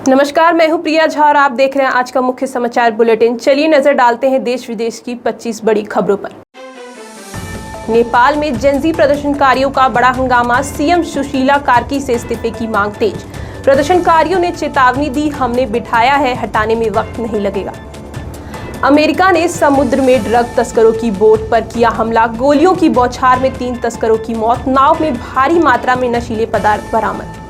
नमस्कार, मैं हूं प्रिया झा और आप देख रहे हैं आज का मुख्य समाचार बुलेटिन। चलिए नजर डालते हैं देश विदेश की 25 बड़ी खबरों पर। नेपाल में जेनजी प्रदर्शनकारियों का बड़ा हंगामा, सीएम सुशीला कार्की से इस्तीफे की मांग तेज। प्रदर्शनकारियों ने चेतावनी दी, हमने बिठाया है, हटाने में वक्त नहीं लगेगा। अमेरिका ने समुद्र में ड्रग तस्करों की बोट पर किया हमला, गोलियों की बौछार में 3 तस्करों की मौत, नाव में भारी मात्रा में नशीले पदार्थ बरामद।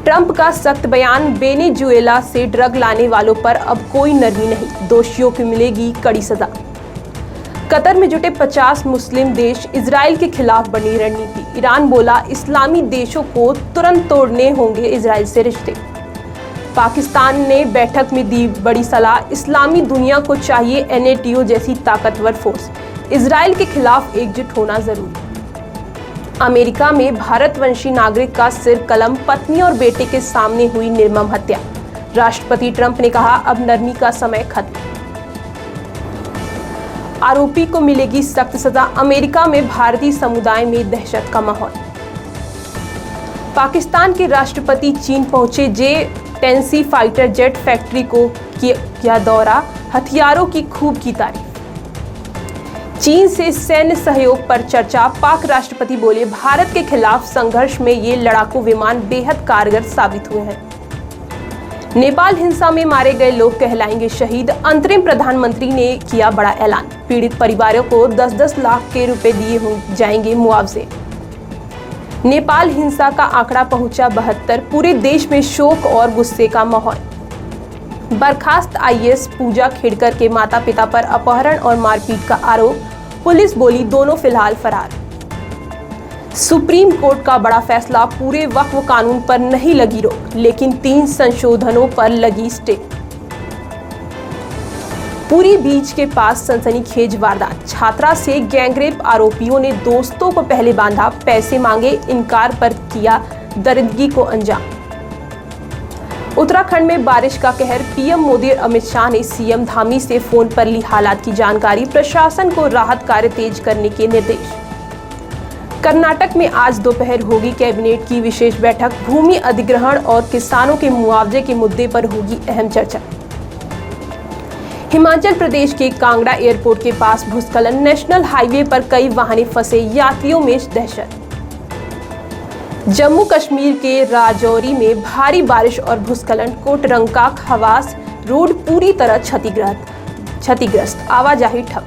ट्रंप का सख्त बयान, वेनेजुएला से ड्रग लाने वालों पर अब कोई नरमी नहीं, दोषियों को मिलेगी कड़ी सजा। कतर में जुटे 50 मुस्लिम देश, इजराइल के खिलाफ बनी रणनीति। ईरान बोला, इस्लामी देशों को तुरंत तोड़ने होंगे इजराइल से रिश्ते। पाकिस्तान ने बैठक में दी बड़ी सलाह, इस्लामी दुनिया को चाहिए NATO जैसी ताकतवर फोर्स, इजराइल के खिलाफ एकजुट होना जरूरी। अमेरिका में भारतवंशी नागरिक का सिर कलम, पत्नी और बेटे के सामने हुई निर्मम हत्या। राष्ट्रपति ट्रंप ने कहा, अब नरमी का समय खत्म, आरोपी को मिलेगी सख्त सजा। अमेरिका में भारतीय समुदाय में दहशत का माहौल। पाकिस्तान के राष्ट्रपति चीन पहुंचे, J-10C फाइटर जेट फैक्ट्री को किया दौरा, हथियारों की खूब की तारीफ। चीन से सैन्य सहयोग पर चर्चा, पाक राष्ट्रपति बोले, भारत के खिलाफ संघर्ष में ये लड़ाकू विमान बेहद कारगर साबित हुए हैं। नेपाल हिंसा में मारे गए लोग कहलाएंगे शहीद, अंतरिम प्रधानमंत्री ने किया बड़ा ऐलान। पीड़ित परिवारों को 10-10 लाख के रुपए दिए जाएंगे मुआवजे। नेपाल हिंसा का आंकड़ा पहुंचा 72, पूरे देश में शोक और गुस्से का माहौल। बर्खास्त IAS पूजा खेड़कर के माता पिता पर अपहरण और मारपीट का आरोप, पुलिस बोली दोनों फिलहाल फरार। सुप्रीम कोर्ट का बड़ा फैसला, पूरे वक्फ कानून पर नहीं लगी रोक, लेकिन 3 संशोधनों पर लगी स्टे। पूरी बीच के पास सनसनीखेज वारदात, छात्रा से गैंगरेप, आरोपियों ने दोस्तों को पहले बांधा, पैसे मांगे, इनकार पर किया दरिंदगी को अंजाम। उत्तराखंड में बारिश का कहर, PM मोदी और अमित शाह ने CM धामी से फोन पर ली हालात की जानकारी, प्रशासन को राहत कार्य तेज करने के निर्देश। कर्नाटक में आज दोपहर होगी कैबिनेट की विशेष बैठक, भूमि अधिग्रहण और किसानों के मुआवजे के मुद्दे पर होगी अहम चर्चा। हिमाचल प्रदेश के कांगड़ा एयरपोर्ट के पास भूस्खलन, नेशनल हाईवे पर कई वाहन फंसे, यात्रियों में दहशत। जम्मू कश्मीर के राजौरी में भारी बारिश और भूस्खलन, कोटरंका खवास रोड पूरी तरह क्षतिग्रस्त, आवाजाही ठप।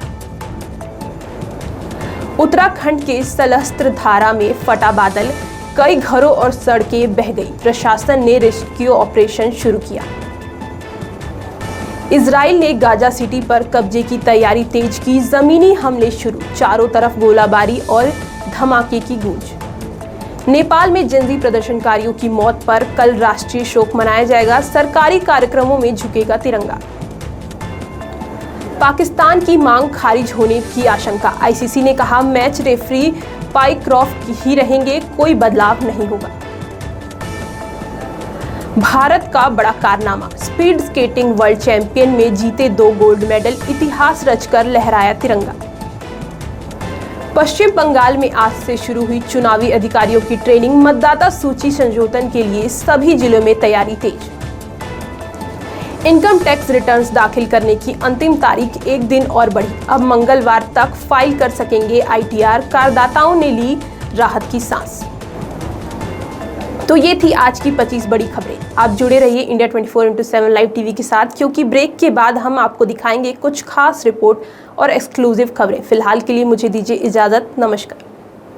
उत्तराखंड के सलस्त्र धारा में फटा बादल, कई घरों और सड़कें बह गई, प्रशासन ने रेस्क्यू ऑपरेशन शुरू किया। इजराइल ने गाजा सिटी पर कब्जे की तैयारी तेज की, जमीनी हमले शुरू, चारों तरफ गोलाबारी और धमाके की गूंज। नेपाल में जेनजी प्रदर्शनकारियों की मौत पर कल राष्ट्रीय शोक मनाया जाएगा, सरकारी कार्यक्रमों में झुकेगा तिरंगा। पाकिस्तान की मांग खारिज होने की आशंका, ICC ने कहा, मैच रेफरी पाइक्रॉफ्ट ही रहेंगे, कोई बदलाव नहीं होगा। भारत का बड़ा कारनामा, स्पीड स्केटिंग वर्ल्ड चैंपियन में जीते 2 गोल्ड मेडल, इतिहास रचकर लहराया तिरंगा। पश्चिम बंगाल में आज से शुरू हुई चुनावी अधिकारियों की ट्रेनिंग, मतदाता सूची संशोधन के लिए सभी जिलों में तैयारी तेज। इनकम टैक्स रिटर्न्स दाखिल करने की अंतिम तारीख 1 दिन और बढ़ी, अब मंगलवार तक फाइल कर सकेंगे ITR, करदाताओं ने ली राहत की सांस। तो ये थी आज की 25 बड़ी खबरें। आप जुड़े रहिए इंडिया 24/7 लाइव टीवी के साथ, क्योंकि ब्रेक के बाद हम आपको दिखाएंगे कुछ खास रिपोर्ट और एक्सक्लूसिव खबरें। फिलहाल के लिए मुझे दीजिए इजाजत, नमस्कार।